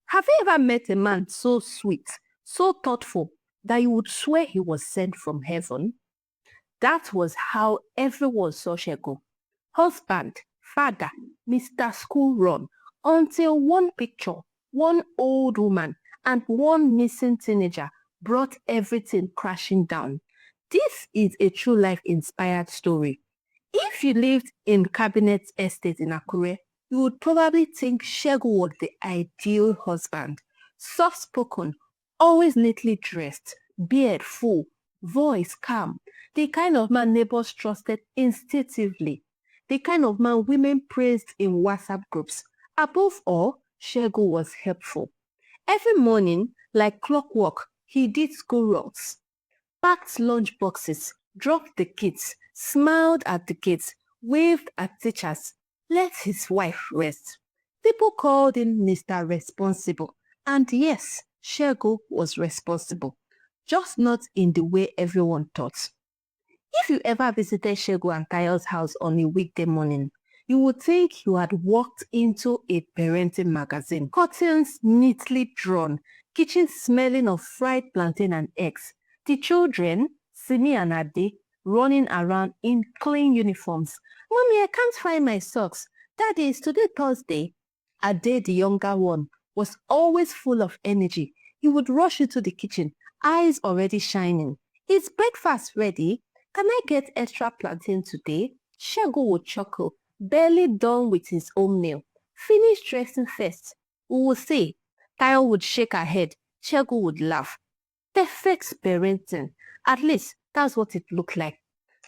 Have you ever met a man so sweet, so thoughtful, that you would swear he was sent from heaven? That was how everyone saw Shego. Husband, father, Mr. School Run, until one picture, one old woman, and one missing teenager brought everything crashing down. This is a true life inspired story. If you lived in Cabinet Estate in Akure, you would probably think Shego was the ideal husband. Soft-spoken, always neatly dressed, beard full, voice calm, the kind of man neighbors trusted instinctively, the kind of man women praised in WhatsApp groups. Above all, Shego was helpful. Every morning, like clockwork, he did school runs, packed lunch boxes, dropped the kids, smiled at the kids, waved at teachers, let his wife rest. People called him Mr. Responsible. And yes, Shego was responsible, just not in the way everyone thought. If you ever visited Shego and Tayo's house on a weekday morning, you would think you had walked into a parenting magazine. Curtains neatly drawn, kitchen smelling of fried plantain and eggs. The children, Simi and Ade, running around in clean uniforms. Mommy, I can't find my socks. Daddy, is today Thursday? Ade, the younger one, was always full of energy. He would rush into the kitchen, eyes already shining. Is breakfast ready? Can I get extra plantain today? Shego would chuckle, barely done with his own meal. Finish dressing first. We will say. Tayo would shake her head. Shego would laugh. Perfect parenting. At least that's what it looked like.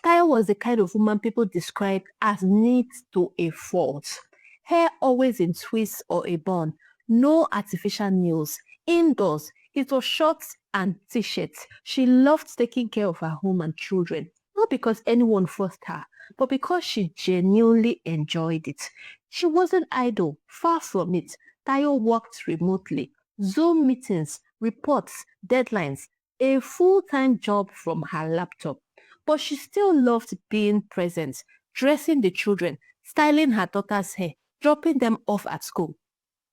Tayo was the kind of woman people describe as neat to a fault. Hair always in twists or a bun. No artificial nails. Indoors, it was shorts and t-shirts. She loved taking care of her home and children. Not because anyone forced her, but because she genuinely enjoyed it. She wasn't idle, far from it. Tayo worked remotely. Zoom meetings, reports, deadlines, a full-time job from her laptop. But she still loved being present, dressing the children, styling her daughter's hair, dropping them off at school.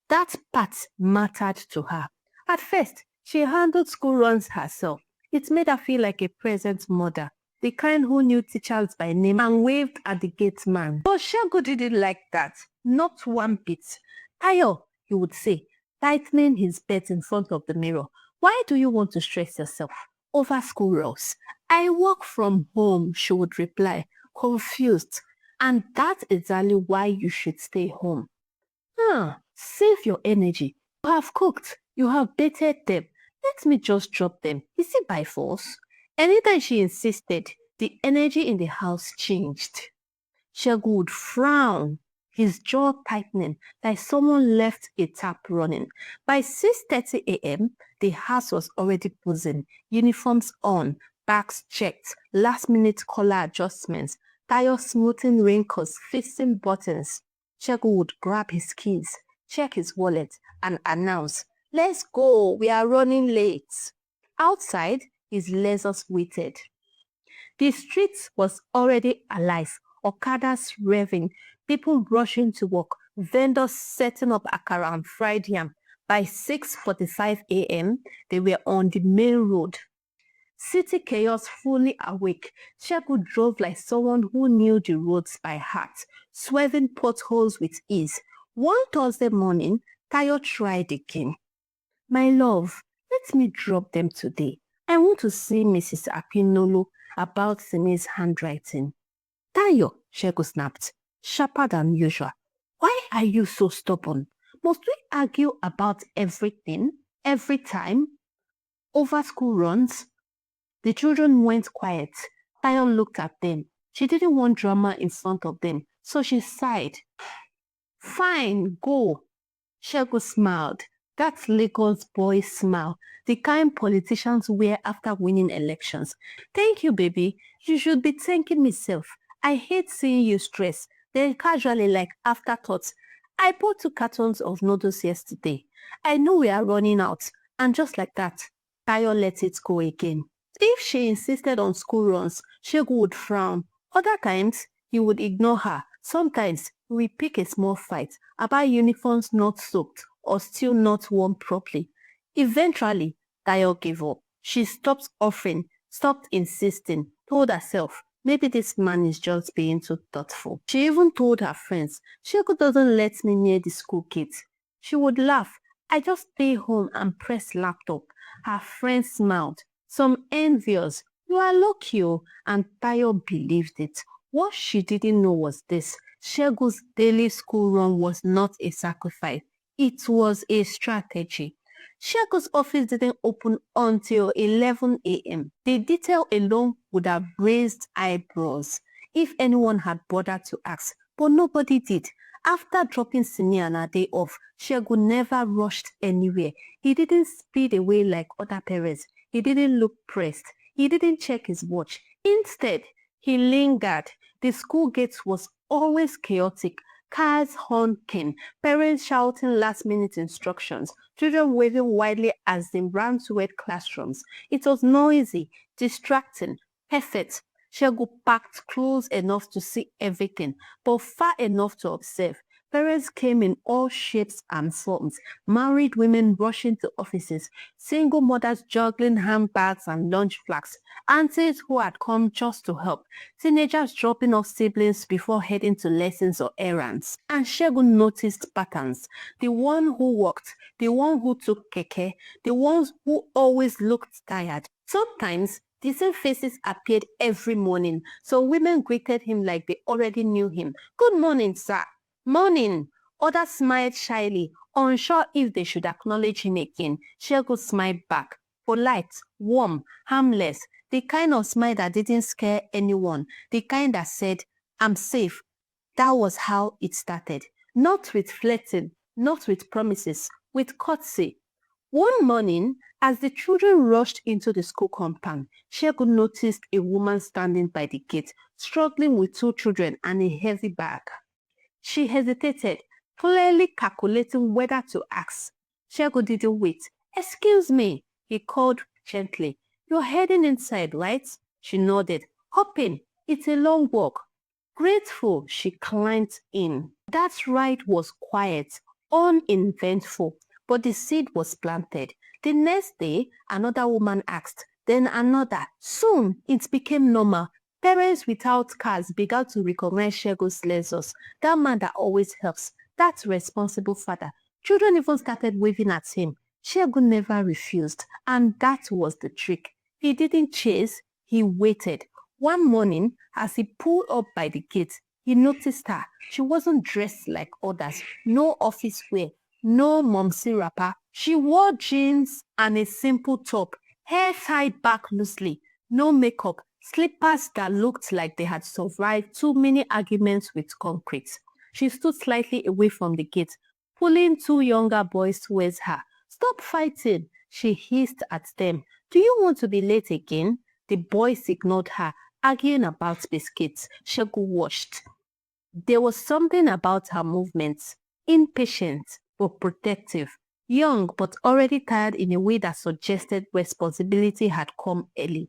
That part mattered to her. At first, she handled school runs herself. It made her feel like a present mother, the kind who knew teachers by name and waved at the gate man. But Shego didn't like that, not one bit. Ayo, he would say, tightening his belt in front of the mirror. Why do you want to stress yourself over school runs? I work from home, she would reply, confused. And that's exactly why you should stay home. Save your energy. You have cooked. You have baited them. Let me just drop them. Is it by force? Anytime she insisted, the energy in the house changed. Shego would frown, his jaw tightening like someone left a tap running. By 6:30 a.m., the house was already buzzing. Uniforms on, bags checked, last-minute collar adjustments, Tayo smoothing wrinkles, fixing buttons. Shego would grab his keys, check his wallet, and announce, let's go, we are running late. Outside, his lasers waited. The street was already alive. Okadas revving, people rushing to work, vendors setting up akara and fried yam. By 6:45 a.m., they were on the main road. City chaos fully awake, Shego drove like someone who knew the roads by heart, swerving potholes with ease. One Thursday morning, Tayo tried again. My love, let me drop them today. I want to see Mrs. Akpinolu about Simi's handwriting. Tayo, Shego snapped, sharper than usual. Why are you so stubborn? Must we argue about everything, every time? Over school runs? The children went quiet. Tayo looked at them. She didn't want drama in front of them, so she sighed. Fine, go. Shego smiled. That's Lagos boy smile, the kind politicians wear after winning elections. Thank you, baby. You should be thanking myself. I hate seeing you stress. Then casually, like afterthoughts, I bought 2 cartons of noodles yesterday. I know we are running out. And just like that, Tayo let it go again. If she insisted on school runs, Shego would frown. Other times, he would ignore her. Sometimes, we pick a small fight about uniforms not soaked or still not worn properly. Eventually, Tayo gave up. She stopped offering, stopped insisting, told herself, maybe this man is just being too thoughtful. She even told her friends, Shego doesn't let me near the school kids. She would laugh. I just stay home and press laptop. Her friends smiled. Some envious. You are lucky, oh, and Tayo believed it. What she didn't know was this. Shego's daily school run was not a sacrifice. It was a strategy. Shego's office didn't open until 11 a.m. The detail alone would have raised eyebrows if anyone had bothered to ask, but nobody did. After dropping Sini on her day off, Shego never rushed anywhere. He didn't speed away like other parents. He didn't look pressed. He didn't check his watch. Instead, he lingered. The school gate was always chaotic. Cars honking, parents shouting last-minute instructions, children waving wildly as they ran toward classrooms. It was noisy, distracting, perfect. Shego packed close enough to see everything, but far enough to observe. Parents came in all shapes and forms, married women rushing to offices, single mothers juggling handbags and lunch flags, aunties who had come just to help, teenagers dropping off siblings before heading to lessons or errands. And Shego noticed patterns. The one who walked, the one who took keke, the ones who always looked tired. Sometimes the same faces appeared every morning, so women greeted him like they already knew him. Good morning, sir. Morning. Others smiled shyly, unsure if they should acknowledge him again. Shego smiled back. Polite, warm, harmless. The kind of smile that didn't scare anyone. The kind that said, I'm safe. That was how it started. Not with flirting, not with promises, with courtesy. One morning, as the children rushed into the school compound, Shego noticed a woman standing by the gate, struggling with two children and a heavy bag. She hesitated, clearly calculating whether to ask. Shego didn't wait. Excuse me, he called gently. You're heading inside, right? She nodded. Hop in. It's a long walk. Grateful, she climbed in. That ride was quiet, uneventful, but the seed was planted. The next day, another woman asked, then another. Soon, it became normal. Parents without cars began to recognize Shego's lessons. That man that always helps. That responsible father. Children even started waving at him. Shego never refused, and that was the trick. He didn't chase, he waited. One morning, as he pulled up by the gate, he noticed her. She wasn't dressed like others. No office wear, no momsy wrapper. She wore jeans and a simple top, hair tied back loosely, no makeup, slippers that looked like they had survived too many arguments with concrete. She stood slightly away from the gate, pulling two younger boys towards her. Stop fighting, she hissed at them. Do you want to be late again? The boys ignored her, arguing about biscuits. Shego watched. There was something about her movements, impatient but protective, young but already tired in a way that suggested responsibility had come early.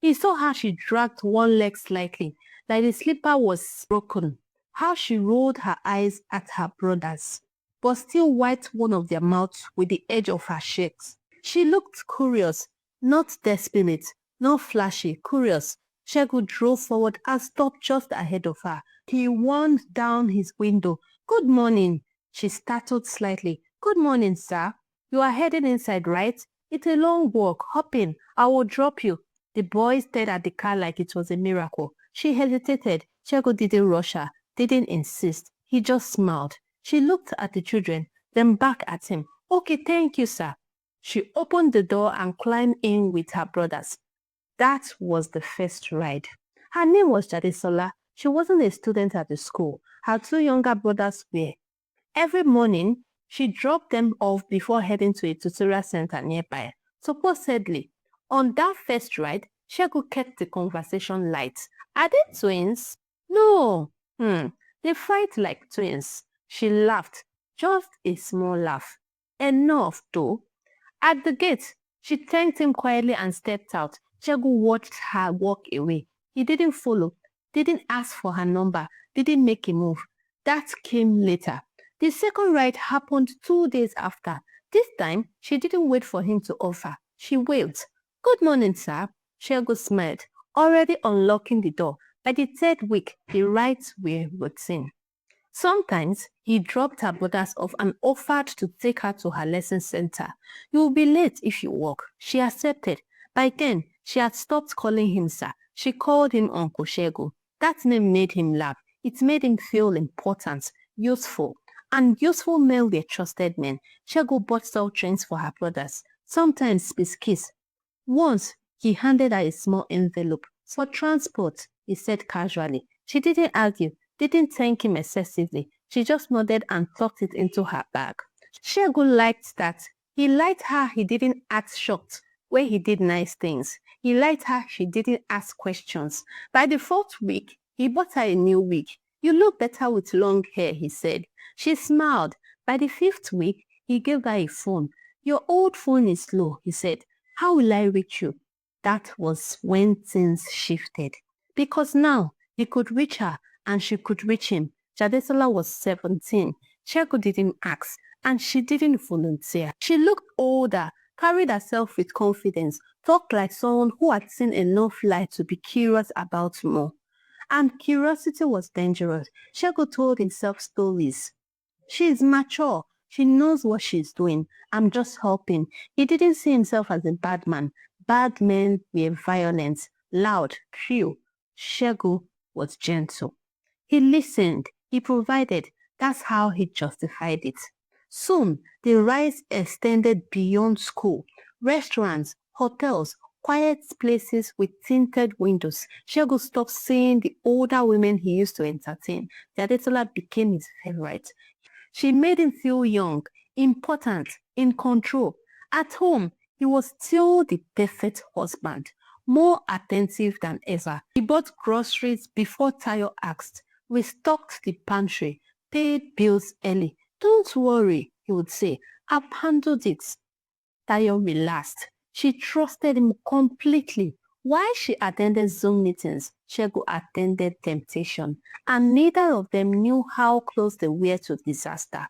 He saw how she dragged one leg slightly, like the slipper was broken, how she rolled her eyes at her brothers, but still wiped one of their mouths with the edge of her shirts. She looked curious, not desperate, not flashy, curious. Shego drove forward and stopped just ahead of her. He wound down his window. Good morning. She startled slightly. Good morning, sir. You are heading inside, right? It's a long walk. Hop in. I will drop you. The boy stared at the car like it was a miracle. She hesitated. Shego didn't rush her, didn't insist. He just smiled. She looked at the children, then back at him. Okay, thank you, sir. She opened the door and climbed in with her brothers. That was the first ride. Her name was Jadesola. She wasn't a student at the school. Her two younger brothers were. Every morning, she dropped them off before heading to a tutorial center nearby. Supposedly, on that first ride, Shego kept the conversation light. Are they twins? No. They fight like twins. She laughed, just a small laugh. Enough, though. At the gate, she thanked him quietly and stepped out. Shego watched her walk away. He didn't follow, didn't ask for her number, didn't make a move. That came later. The second ride happened 2 days after. This time, she didn't wait for him to offer. She waved. Good morning, sir. Shego smiled, already unlocking the door. By the third week, the rides were routine. Sometimes he dropped her brothers off and offered to take her to her lesson center. You will be late if you walk. She accepted. By then, she had stopped calling him sir. She called him Uncle Shego. That name made him laugh. It made him feel important, useful. And useful men were trusted men. Shego bought salt trains for her brothers, sometimes biscuits. Once, he handed her a small envelope. For transport, he said casually. She didn't argue, didn't thank him excessively. She just nodded and tucked it into her bag. Shego liked that. He liked her he didn't act shocked when he did nice things. He liked her she didn't ask questions. By the fourth week, he bought her a new wig. You look better with long hair, he said. She smiled. By the fifth week, he gave her a phone. Your old phone is slow, he said. How will I reach you? That was when things shifted. Because now he could reach her and she could reach him. Jadesola was 17. Shego didn't ask and she didn't volunteer. She looked older, carried herself with confidence, talked like someone who had seen enough light to be curious about more. And curiosity was dangerous. Shego told himself stories. She is mature. She knows what she's doing. I'm just helping. He didn't see himself as a bad man. Bad men were violent, loud, cruel. Shego was gentle. He listened. He provided. That's how he justified it. Soon, the rise extended beyond school. Restaurants, hotels, quiet places with tinted windows. Shego stopped seeing the older women he used to entertain. Jadetola became his favorite. She made him feel young, important, in control. At home, he was still the perfect husband, more attentive than ever. He bought groceries before Tayo asked, restocked the pantry, paid bills early. Don't worry, he would say, I've handled it. Tayo relaxed. She trusted him completely. While she attended Zoom meetings, Shego attended temptation, and neither of them knew how close they were to disaster.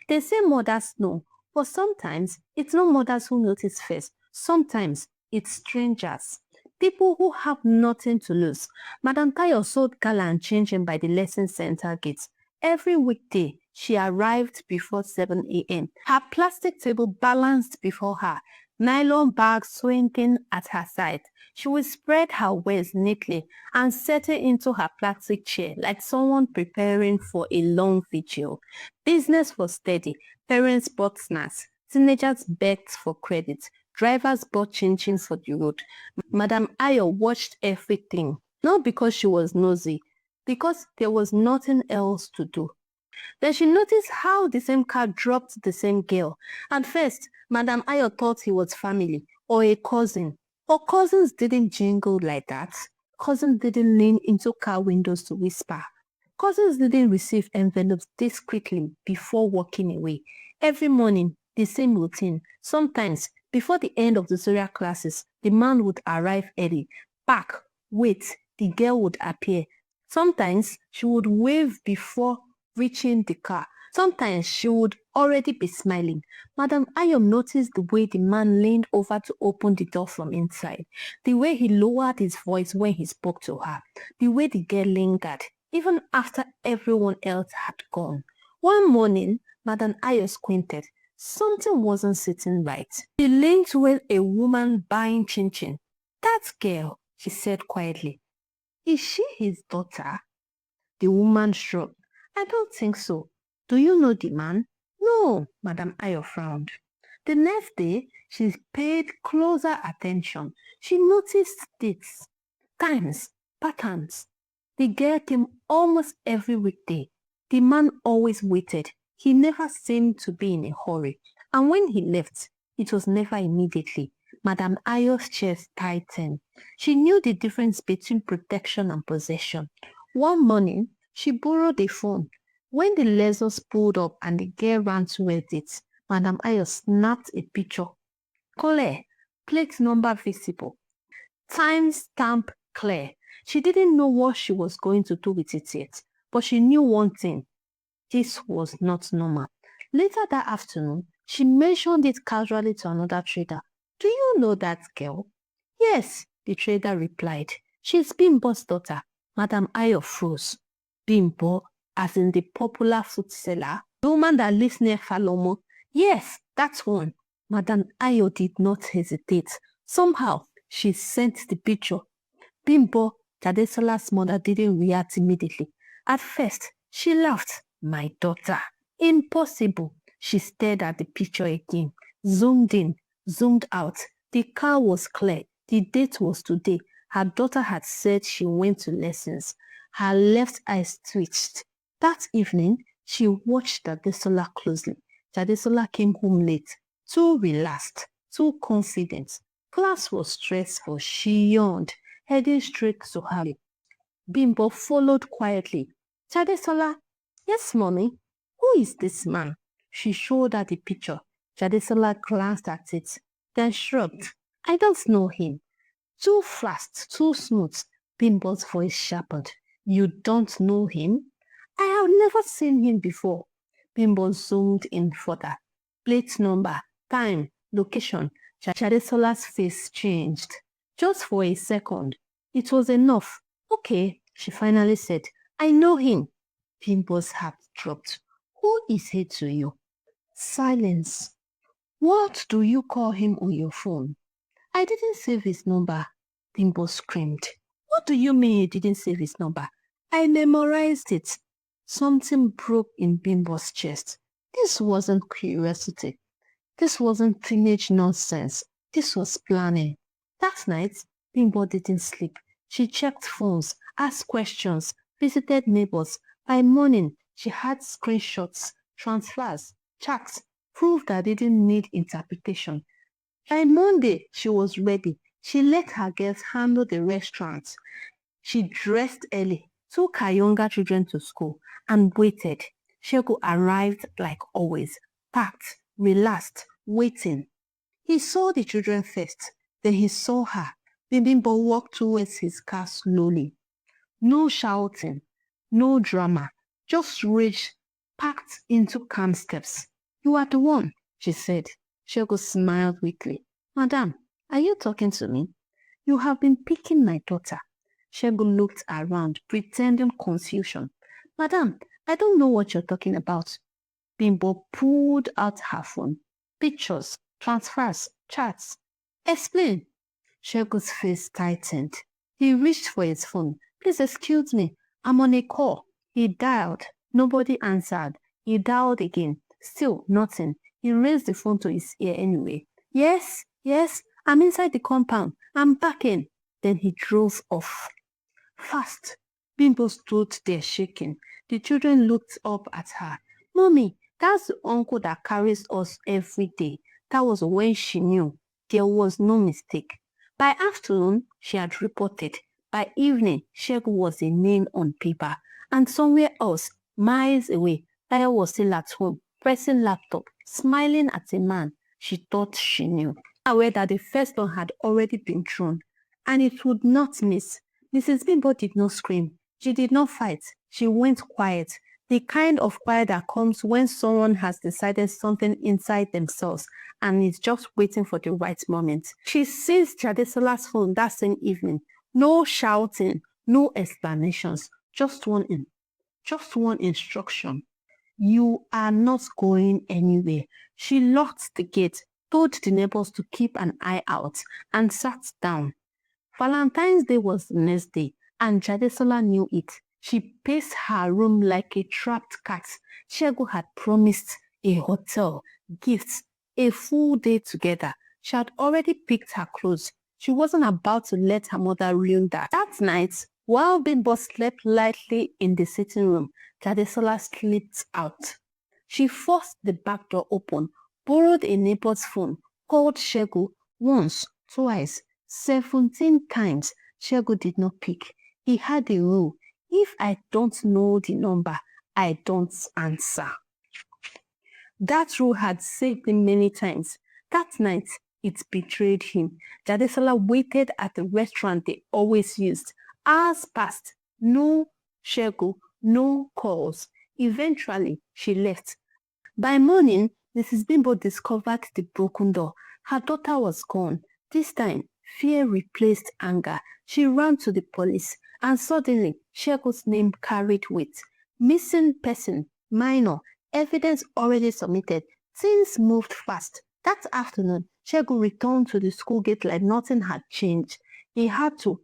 They say mothers know, but sometimes it's not mothers who notice first. Sometimes it's strangers. People who have nothing to lose. Madam Tayo sold gala and changing by the lesson center gates. Every weekday, she arrived before 7 a.m. Her plastic table balanced before her, nylon bags swinging at her side. She would spread her wares neatly and settle into her plastic chair like someone preparing for a long vigil. Business was steady. Parents bought snacks. Teenagers begged for credit. Drivers bought chin-chins for the road. Madam Ayo watched everything, not because she was nosy, because there was nothing else to do. Then she noticed how the same car dropped the same girl. At first, Madam Ayo thought he was family or a cousin. But cousins didn't jingle like that. Cousins didn't lean into car windows to whisper. Cousins didn't receive envelopes discreetly before walking away. Every morning, the same routine. Sometimes, before the end of tutorial classes, the man would arrive early. Park, wait, the girl would appear. Sometimes, she would wave before reaching the car. Sometimes she would already be smiling. Madam Ayom noticed the way the man leaned over to open the door from inside, the way he lowered his voice when he spoke to her, the way the girl lingered, even after everyone else had gone. One morning, Madam Ayom squinted. Something wasn't sitting right. She leaned toward a woman buying chin-chin. That girl, she said quietly. Is she his daughter? The woman shrugged. I don't think so. Do you know the man? No, Madam Ayo frowned. The next day, she paid closer attention. She noticed dates, times, patterns. The girl came almost every weekday. The man always waited. He never seemed to be in a hurry. And when he left, it was never immediately. Madam Ayo's chest tightened. She knew the difference between protection and possession. One morning, she borrowed a phone. When the Lexus pulled up and the girl ran towards it, Madam Ayo snapped a picture. Clear, plate number visible, time stamp clear. She didn't know what she was going to do with it yet, but she knew one thing. This was not normal. Later that afternoon, she mentioned it casually to another trader. Do you know that girl? Yes, the trader replied. She's Bimbo's daughter. Madam Ayo froze. Bimbo, as in the popular food seller, the woman that lives near Falomo. Yes, that's one. Madam Ayo did not hesitate. Somehow, she sent the picture. Bimbo, Jadesola's mother, didn't react immediately. At first, she laughed. My daughter. Impossible. She stared at the picture again. Zoomed in, zoomed out. The car was clear. The date was today. Her daughter had said she went to lessons. Her left eye twitched. That evening, she watched Jadesola closely. Jadesola came home late, too relaxed, too confident. Class was stressful. She yawned, heading straight to her. Bimbo followed quietly. Jadesola, yes, mommy. Who is this man? She showed her the picture. Jadesola glanced at it, then shrugged. I don't know him. Too fast, too smooth. Bimbo's voice sharpened. You don't know him? I have never seen him before. Bimbo zoomed in further. Plate number, time, location. Jadesola's face changed. Just for a second. It was enough. Okay, she finally said. I know him. Bimbo's heart dropped. Who is he to you? Silence. What do you call him on your phone? I didn't save his number. Bimbo screamed. What do you mean you didn't save his number? I memorized it. Something broke in Bimbo's chest. This wasn't curiosity. This wasn't teenage nonsense. This was planning. That night, Bimbo didn't sleep. She checked phones, asked questions, visited neighbors. By morning, she had screenshots, transfers, chats, proof that didn't need interpretation. By Monday, she was ready. She let her girls handle the restaurant. She dressed early, took her younger children to school, and waited. Shego arrived like always, packed, relaxed, waiting. He saw the children first, then he saw her. Bimbo walked towards his car slowly. No shouting, no drama, just rage packed into calm steps. You are the one, she said. Shego smiled weakly. Madam, are you talking to me? You have been picking my daughter. Shego looked around, pretending confusion. Madam, I don't know what you're talking about. Bimbo pulled out her phone. Pictures, transfers, chats. Explain. Shego's face tightened. He reached for his phone. Please excuse me. I'm on a call. He dialed. Nobody answered. He dialed again. Still nothing. He raised the phone to his ear anyway. Yes, yes, I'm inside the compound. I'm back in. Then he drove off. Fast. Bimbo stood there shaking. The children looked up at her. Mommy, that's the uncle that carries us every day. That was when she knew. There was no mistake. By afternoon, she had reported. By evening, Shego was a name on paper. And somewhere else, miles away, Taya was still at home, pressing laptop, smiling at a man she thought she knew. Aware that the first one had already been thrown, and it would not miss. Mrs. Bimbo did not scream. She did not fight. She went quiet. The kind of quiet that comes when someone has decided something inside themselves and is just waiting for the right moment. She seized Jadesola's phone that same evening. No shouting, no explanations, just one instruction. You are not going anywhere. She locked the gate, told the neighbors to keep an eye out, and sat down. Valentine's Day was the next day, and Jadesola knew it. She paced her room like a trapped cat. Shego had promised a hotel, gifts, a full day together. She had already picked her clothes. She wasn't about to let her mother ruin that. That night, while Bimbo slept lightly in the sitting room, Jadesola slipped out. She forced the back door open, borrowed a neighbor's phone, called Shego once, twice, 17 times. Shego did not pick. He had a rule. If I don't know the number, I don't answer. That rule had saved him many times. That night, it betrayed him. Jadesola waited at the restaurant they always used. Hours passed. No Shego, no calls. Eventually, she left. By morning, Mrs. Bimbo discovered the broken door. Her daughter was gone. This time, fear replaced anger. She ran to the police, and suddenly, Shego's name carried weight. Missing person, minor, evidence already submitted. Things moved fast. That afternoon, Shego returned to the school gate like nothing had changed. He had to.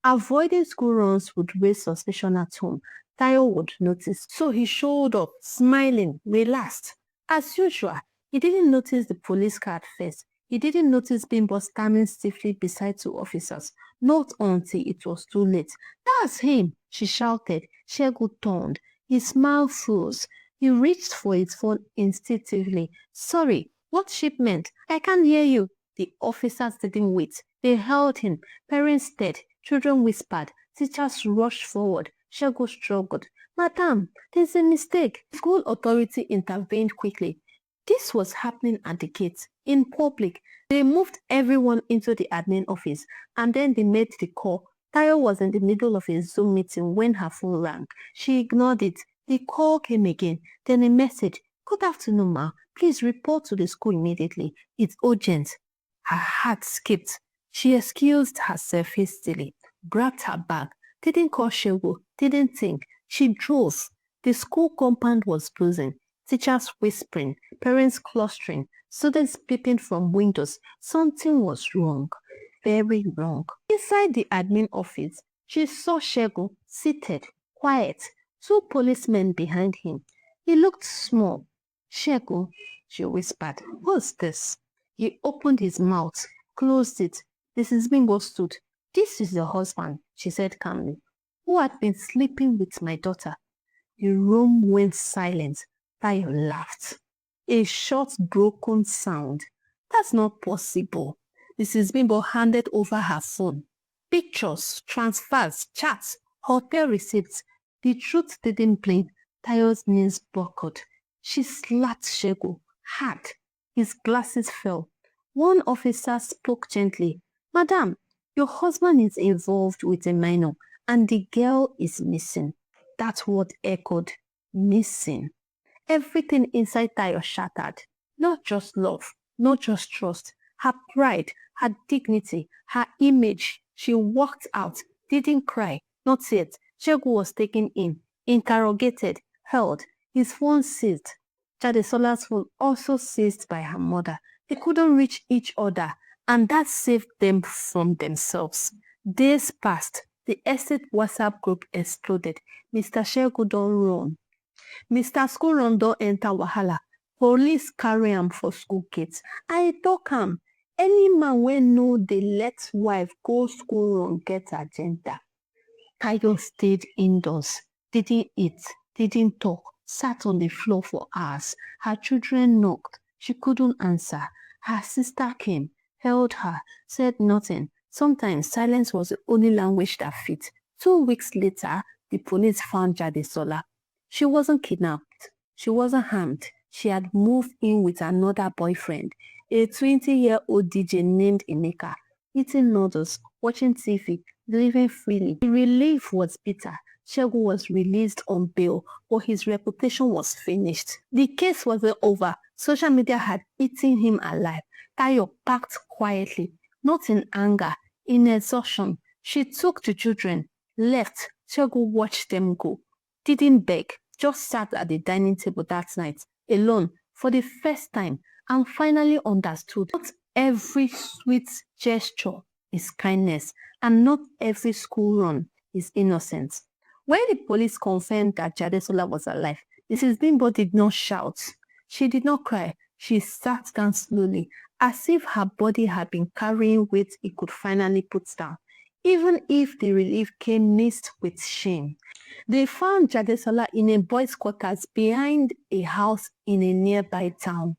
Avoiding school runs would raise suspicion at home. Tayo would notice. So he showed up, smiling, relaxed. As usual, he didn't notice the police car at first. He didn't notice Bimbo standing stiffly beside two officers. Not until it was too late. That's him, she shouted. Shego turned. His smile froze. He reached for his phone instinctively. Sorry, what shipment? I can't hear you. The officers didn't wait. They held him. Parents stared. Children whispered. Teachers rushed forward. Shego struggled. Madam, there's a mistake. School authority intervened quickly. This was happening at the gate, in public. They moved everyone into the admin office, and then they made the call. Tayo was in the middle of a Zoom meeting when her phone rang. She ignored it. The call came again. Then a message. Good afternoon, ma. Please report to the school immediately. It's urgent. Her heart skipped. She excused herself hastily, grabbed her bag, didn't call Shego, didn't think. She drove. The school compound was closing. Teachers whispering, parents clustering, students peeping from windows. Something was wrong. Very wrong. Inside the admin office, she saw Shego seated, quiet, two policemen behind him. He looked small. Shego, she whispered, what's this? He opened his mouth, closed it. Mrs. Bimbo stood. This is your husband, she said calmly, who had been sleeping with my daughter. The room went silent. Tayo laughed. A short, broken sound. That's not possible. Mrs. Bimbo handed over her phone. Pictures, transfers, chats, hotel receipts. The truth didn't blink. Tayo's knees buckled. She slapped Shego hard. His glasses fell. One officer spoke gently. Madam, your husband is involved with a minor, and the girl is missing. That word echoed. Missing. Everything inside Tayo shattered. Not just love, not just trust. Her pride, her dignity, her image. She walked out, didn't cry, not yet. Shego was taken in, interrogated, held. His phone seized. Jadesola's phone also seized by her mother. They couldn't reach each other, and that saved them from themselves. Days passed. The estate WhatsApp group exploded. Mr. Shego don't run. Mr. School run don enter wahala. Police carry am for school gates. I talk am. Any man wey no dey let wife go school run get agenda. Tayo stayed indoors, didn't eat, didn't talk, sat on the floor for hours. Her children knocked. She couldn't answer. Her sister came, held her, said nothing. Sometimes silence was the only language that fit. 2 weeks later, the police found Jadesola. She wasn't kidnapped. She wasn't harmed. She had moved in with another boyfriend, a 20-year-old DJ named Emeka, eating noodles, watching TV, living freely. The relief was bitter. Shego was released on bail, but his reputation was finished. The case wasn't over. Social media had eaten him alive. Tayo packed quietly, not in anger, in exhaustion. She took the children, left. Shego watched them go. Didn't beg, just sat at the dining table that night, alone, for the first time, and finally understood. Not every sweet gesture is kindness, and not every school run is innocence. When the police confirmed that Jadesola was alive, Mrs. Bimbo did not shout. She did not cry. She sat down slowly, as if her body had been carrying weight it could finally put down, even if the relief came mixed with shame. They found Jadesola in a boys' quarters behind a house in a nearby town.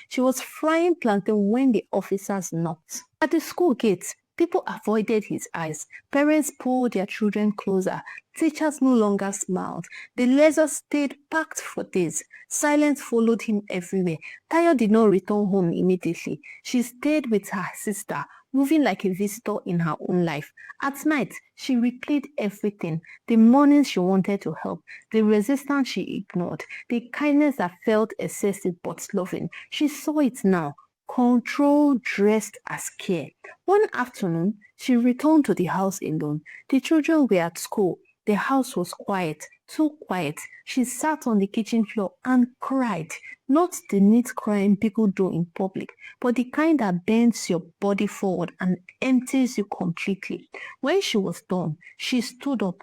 She was frying plantain when the officers knocked. At the school gate, people avoided his eyes. Parents pulled their children closer. Teachers no longer smiled. The leisure stayed packed for days. Silence followed him everywhere. Tayo did not return home immediately. She stayed with her sister, moving like a visitor in her own life. At night, she replayed everything. The mornings she wanted to help, the resistance she ignored, the kindness that felt excessive but loving. She saw it now. Control dressed as care. One afternoon, she returned to the house alone. The children were at school. The house was quiet, too quiet. She sat on the kitchen floor and cried. Not the neat crying people do in public, but the kind that bends your body forward and empties you completely. When she was done, she stood up,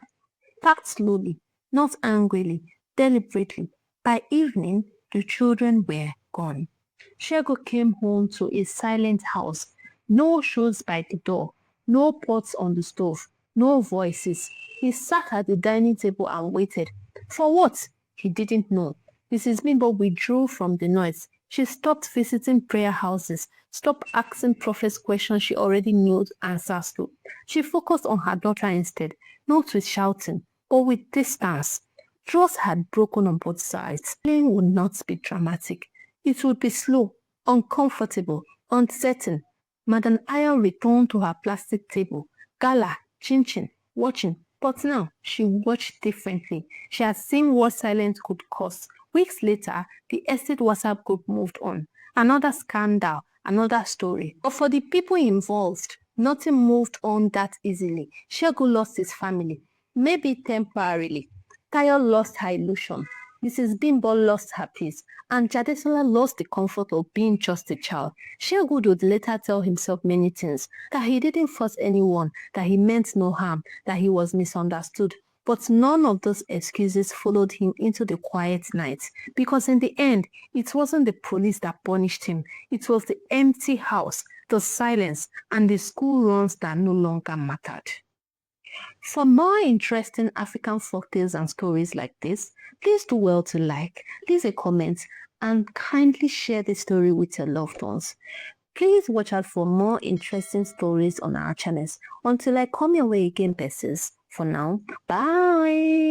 packed slowly, not angrily, deliberately. By evening, the children were gone. Shego came home to a silent house. No shoes by the door, no pots on the stove, no voices. He sat at the dining table and waited. For what? He didn't know. Mrs. Bimbo withdrew from the noise. She stopped visiting prayer houses, stopped asking prophets questions she already knew answers to. She focused on her daughter instead, not with shouting, but with distance. Trust had broken on both sides. Playing would not be dramatic. It would be slow, uncomfortable, uncertain. Madam Ayo returned to her plastic table. Gala, chin-chin, watching. But now, she watched differently. She had seen what silence could cause. Weeks later, the estate WhatsApp group moved on. Another scandal, another story. But for the people involved, nothing moved on that easily. Shego lost his family, maybe temporarily. Tayo lost her illusion. Mrs. Bimbo lost her peace, and Jadesola lost the comfort of being just a child. Shegun would later tell himself many things, that he didn't force anyone, that he meant no harm, that he was misunderstood. But none of those excuses followed him into the quiet nights, because in the end, it wasn't the police that punished him. It was the empty house, the silence, and the school runs that no longer mattered. For more interesting African folktales and stories like this, please do well to like, leave a comment, and kindly share the story with your loved ones. Please watch out for more interesting stories on our channels. Until I come your way again, persons. For now, bye!